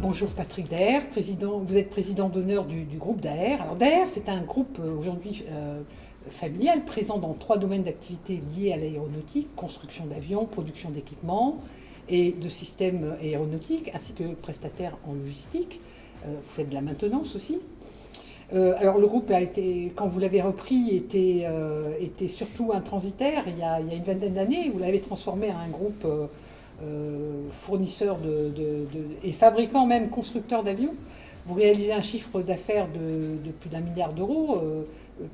Bonjour Patrick Daher, vous êtes président d'honneur du groupe Daher. Alors Daher, c'est un groupe aujourd'hui familial présent dans 3 domaines d'activité liés à l'aéronautique, construction d'avions, production d'équipements et de systèmes aéronautiques, ainsi que prestataire en logistique. Vous faites de la maintenance aussi. Alors le groupe a été, quand vous l'avez repris, était surtout un transitaire il y a une vingtaine d'années. Vous l'avez transformé en un groupe fournisseur et fabricant même constructeur d'avions. Vous réalisez un chiffre d'affaires de plus d'1 milliard d'euros,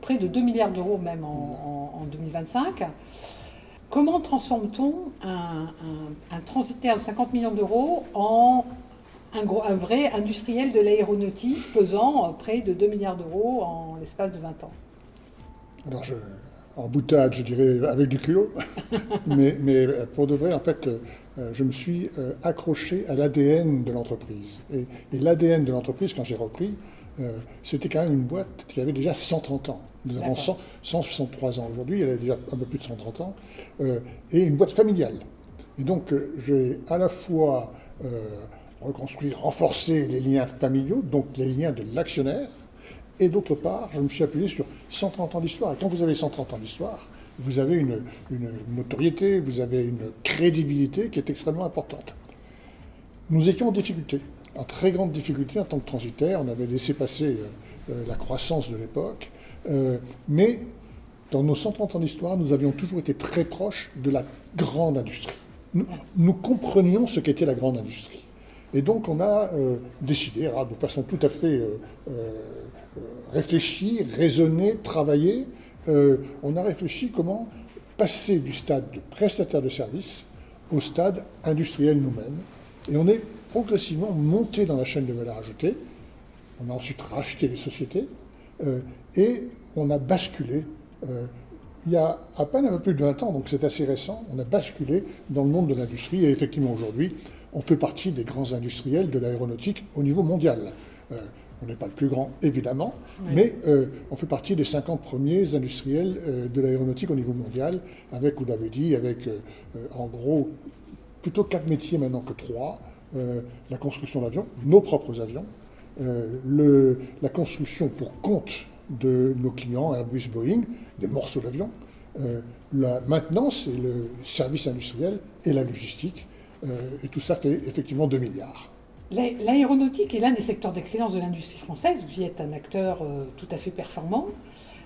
près de 2 milliards d'euros même en 2025. Comment transforme-t-on un transitaire de 50 millions d'euros en un vrai industriel de l'aéronautique pesant près de 2 milliards d'euros en l'espace de 20 ans? Alors, en boutade, je dirais avec du culot, mais pour de vrai, en fait, je me suis accroché à l'ADN de l'entreprise. Et l'ADN de l'entreprise, quand j'ai repris, c'était quand même une boîte qui avait déjà 130 ans. Nous avons 163 ans aujourd'hui, elle a déjà un peu plus de 130 ans, et une boîte familiale. Et donc, j'ai à la fois reconstruire, renforcer les liens familiaux, donc les liens de l'actionnaire, et d'autre part, je me suis appuyé sur 130 ans d'histoire. Et quand vous avez 130 ans d'histoire, vous avez une notoriété, vous avez une crédibilité qui est extrêmement importante. Nous étions en difficulté, en très grande difficulté en tant que transitaire. On avait laissé passer la croissance de l'époque, mais dans nos 130 ans d'histoire, nous avions toujours été très proches de la grande industrie. Nous comprenions ce qu'était la grande industrie. Et donc on a décidé, de façon tout à fait réfléchie, raisonnée, travaillée, on a réfléchi comment passer du stade de prestataire de service au stade industriel nous-mêmes. Et on est progressivement monté dans la chaîne de valeur ajoutée. On a ensuite racheté les sociétés et on a basculé. Il y a à peine un peu plus de 20 ans, donc c'est assez récent, on a basculé dans le monde de l'industrie et effectivement aujourd'hui, on fait partie des grands industriels de l'aéronautique au niveau mondial. On n'est pas le plus grand, évidemment, oui, mais on fait partie des 50 premiers industriels de l'aéronautique au niveau mondial, avec, vous l'avez dit, avec en gros plutôt 4 métiers maintenant que 3. La construction d'avions, nos propres avions, la construction pour compte de nos clients, Airbus, Boeing, des morceaux d'avions, la maintenance et le service industriel et la logistique. Et tout ça fait effectivement 2 milliards. L'aéronautique est l'un des secteurs d'excellence de l'industrie française. Vous y êtes un acteur tout à fait performant.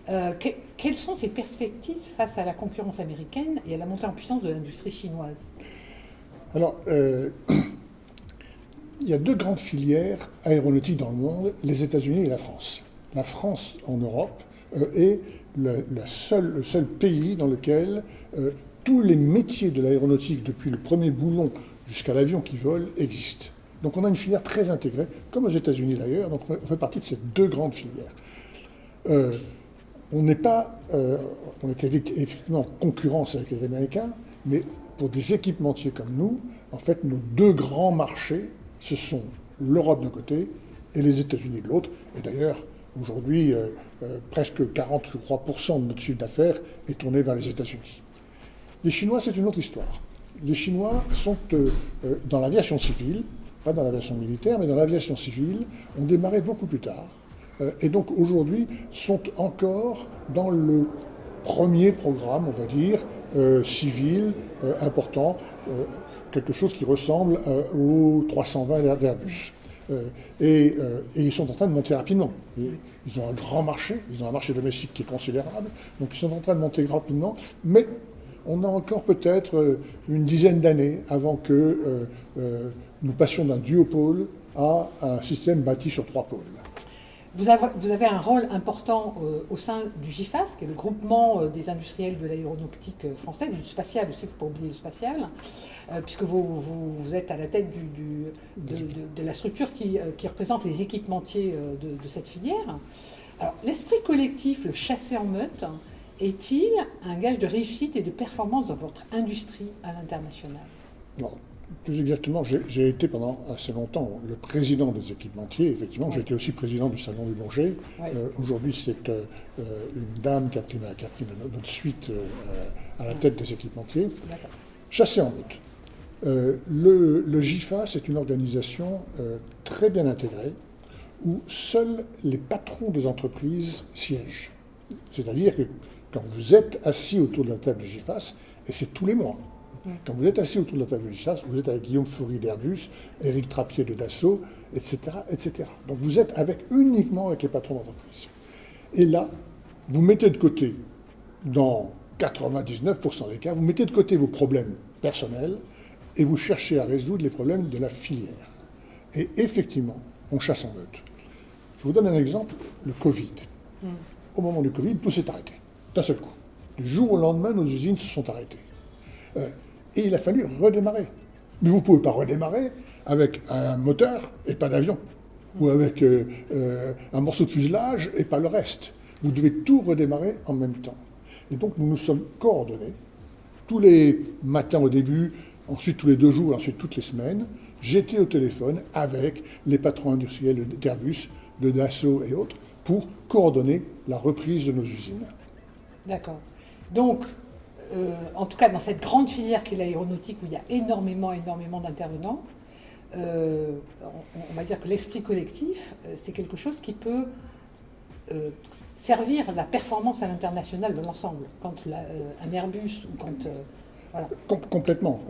Quelles sont ces perspectives face à la concurrence américaine et à la montée en puissance de l'industrie chinoise? Alors, il y a 2 grandes filières aéronautiques dans le monde, les États-Unis et la France. La France en Europe est le seul pays dans lequel tous les métiers de l'aéronautique, depuis le premier boulon jusqu'à l'avion qui vole, existent. Donc on a une filière très intégrée, comme aux États-Unis d'ailleurs, donc on fait partie de ces 2 grandes filières. On était effectivement en concurrence avec les Américains, mais pour des équipementiers comme nous, en fait, nos 2 grands marchés, ce sont l'Europe d'un côté et les États-Unis de l'autre. Et d'ailleurs, aujourd'hui, presque 43% de notre chiffre d'affaires est tourné vers les États-Unis. Les Chinois, c'est une autre histoire. Les Chinois sont dans l'aviation civile, pas dans l'aviation militaire, mais dans l'aviation civile, ont démarré beaucoup plus tard. Et donc aujourd'hui, sont encore dans le premier programme, on va dire, civil, important, quelque chose qui ressemble aux 320 d'Airbus. Et ils sont en train de monter rapidement. Ils ont un grand marché, ils ont un marché domestique qui est considérable, donc ils sont en train de monter rapidement, mais on a encore peut-être une dizaine d'années avant que nous passions d'un duopôle à un système bâti sur 3 pôles. Vous avez un rôle important au sein du GIFAS, qui est le groupement des industriels de l'aéronautique française, et du spatial aussi, il ne faut pas oublier le spatial, puisque vous êtes à la tête de la structure qui représente les équipementiers de cette filière. Alors, l'esprit collectif, le chassé en meute, est-il un gage de réussite et de performance dans votre industrie à l'international? Non. Plus exactement, j'ai été pendant assez longtemps le président des équipementiers. Effectivement, oui, j'ai été aussi président du Salon du Bourget. Oui. Aujourd'hui, c'est une dame qui a pris notre suite à la tête des équipementiers. Chassé en meute. Le GIFA, c'est une organisation très bien intégrée où seuls les patrons des entreprises siègent. C'est-à-dire que quand vous êtes assis autour de la table du GIFAS, et c'est tous les mois, quand vous êtes assis autour de la table du GIFAS, vous êtes avec Guillaume Faury d'Airbus, Éric Trappier de Dassault, etc., etc. Donc vous êtes uniquement avec les patrons d'entreprise. Et là, vous mettez de côté, dans 99% des cas, vous mettez de côté vos problèmes personnels et vous cherchez à résoudre les problèmes de la filière. Et effectivement, on chasse en meute. Je vous donne un exemple, le Covid. Au moment du Covid, tout s'est arrêté, d'un seul coup. Du jour au lendemain, nos usines se sont arrêtées. Et il a fallu redémarrer. Mais vous ne pouvez pas redémarrer avec un moteur et pas d'avion, ou avec un morceau de fuselage et pas le reste. Vous devez tout redémarrer en même temps. Et donc nous nous sommes coordonnés, tous les matins au début, ensuite tous les 2 jours, ensuite toutes les semaines. J'étais au téléphone avec les patrons industriels d'Airbus, de Dassault et autres, pour coordonner la reprise de nos usines. D'accord. Donc, en tout cas, dans cette grande filière qu'est l'aéronautique, où il y a énormément d'intervenants, on va dire que l'esprit collectif, c'est quelque chose qui peut servir la performance à l'international de l'ensemble. Quand un Airbus ou quand... voilà. Complètement.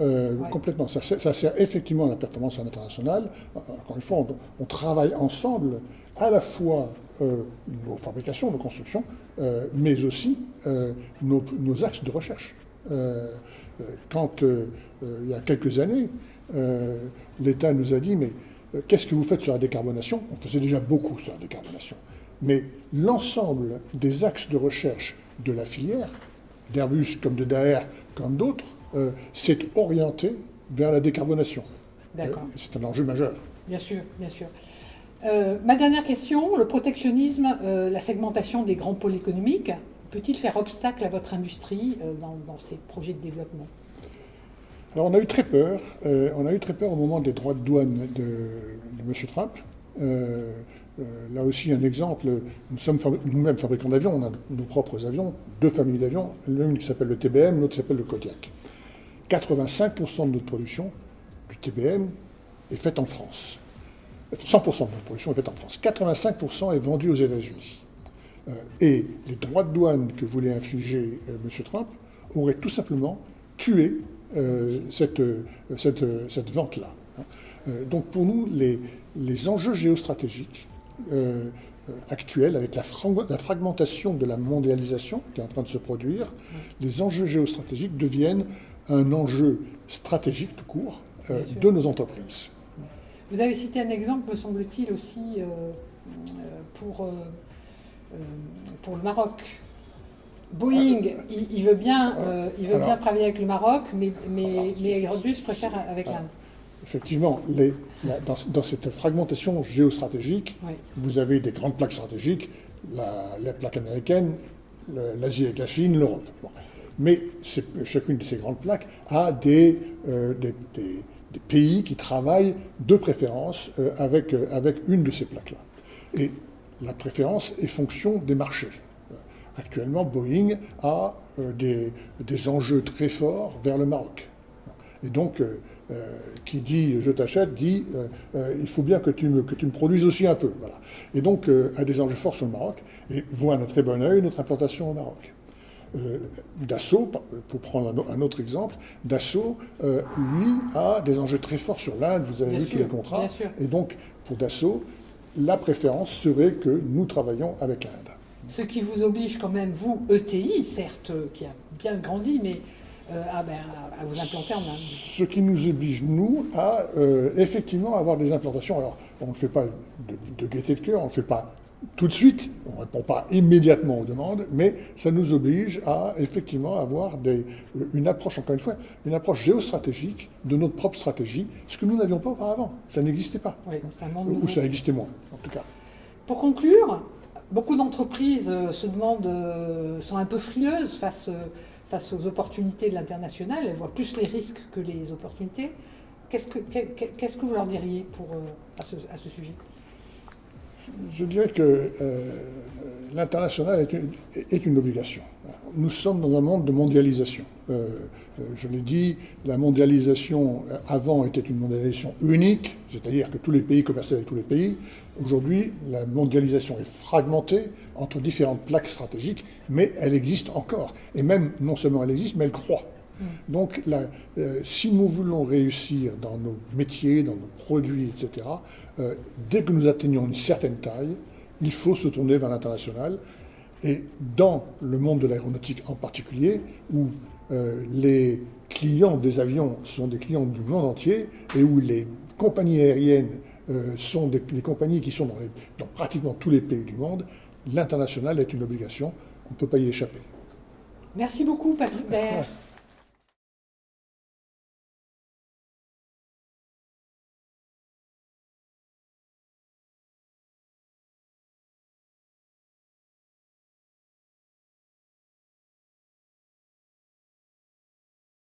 Complètement. Ça sert effectivement à la performance à l'international. Encore une fois, on travaille ensemble à la fois nos fabrications, nos constructions, mais aussi nos axes de recherche. Quand, il y a quelques années, l'État nous a dit, mais qu'est-ce que vous faites sur la décarbonation? On faisait déjà beaucoup sur la décarbonation. Mais l'ensemble des axes de recherche de la filière, d'Airbus comme de Daher comme d'autres, s'est orienté vers la décarbonation. D'accord. C'est un enjeu majeur. Bien sûr, bien sûr. Ma dernière question, le protectionnisme, la segmentation des grands pôles économiques, peut-il faire obstacle à votre industrie dans ces projets de développement? Alors on a eu très peur. On a eu très peur au moment des droits de douane de M. Trump. Là aussi, un exemple, nous sommes nous-mêmes fabricants d'avions, on a nos propres avions, 2 familles d'avions, l'une qui s'appelle le TBM, l'autre qui s'appelle le Kodiak. 85% de notre production du TBM est faite en France. 100% de notre production est faite en France. 85% est vendu aux États-Unis. Et les droits de douane que voulait infliger M. Trump auraient tout simplement tué cette vente-là. Donc pour nous, les enjeux géostratégiques actuels, avec la fragmentation de la mondialisation qui est en train de se produire, les enjeux géostratégiques deviennent un enjeu stratégique tout court de nos entreprises. Vous avez cité un exemple, me semble-t-il, aussi pour le Maroc. Boeing, il veut bien travailler avec le Maroc, mais Airbus préfère avec l'Inde. Effectivement, dans cette fragmentation géostratégique, vous avez des grandes plaques stratégiques, la plaque américaine, l'Asie avec la Chine, l'Europe. Bon. Mais chacune de ces grandes plaques a des pays qui travaillent de préférence avec une de ces plaques-là. Et la préférence est fonction des marchés. Actuellement, Boeing a des enjeux très forts vers le Maroc. Et donc, qui dit « je t'achète » dit il faut bien que tu me produises aussi un peu. Voilà. Et donc, a des enjeux forts sur le Maroc et voit d'un très bon œil notre implantation au Maroc. Dassault, pour prendre un autre exemple, Dassault, lui, a des enjeux très forts sur l'Inde. Vous avez vu qu'il y a le contrat. Et donc, pour Dassault, la préférence serait que nous travaillions avec l'Inde. Ce qui vous oblige quand même, vous, ETI, certes, qui a bien grandi, mais à vous implanter en Inde. Ce qui nous oblige, nous, à effectivement avoir des implantations. Alors, on ne fait pas de gaieté de cœur, on ne le fait pas tout de suite, on ne répond pas immédiatement aux demandes, mais ça nous oblige à effectivement avoir une approche, encore une fois, une approche géostratégique de notre propre stratégie, ce que nous n'avions pas auparavant. Ça n'existait pas. Oui, ou ça existait moins, en tout cas. Pour conclure, beaucoup d'entreprises sont un peu frileuses face aux opportunités de l'international. Elles voient plus les risques que les opportunités. Qu'est-ce que vous leur diriez à ce sujet ? Je dirais que l'international est une obligation. Nous sommes dans un monde de mondialisation. Je l'ai dit, la mondialisation avant était une mondialisation unique, c'est-à-dire que tous les pays commerçaient avec tous les pays. Aujourd'hui, la mondialisation est fragmentée entre différentes plaques stratégiques, mais elle existe encore. Et même, non seulement elle existe, mais elle croît. Donc, si nous voulons réussir dans nos métiers, dans nos produits, etc., dès que nous atteignons une certaine taille, il faut se tourner vers l'international. Et dans le monde de l'aéronautique en particulier, où les clients des avions sont des clients du monde entier, et où les compagnies aériennes sont des compagnies qui sont dans pratiquement tous les pays du monde, l'international est une obligation, on ne peut pas y échapper. Merci beaucoup, Patrick Daher.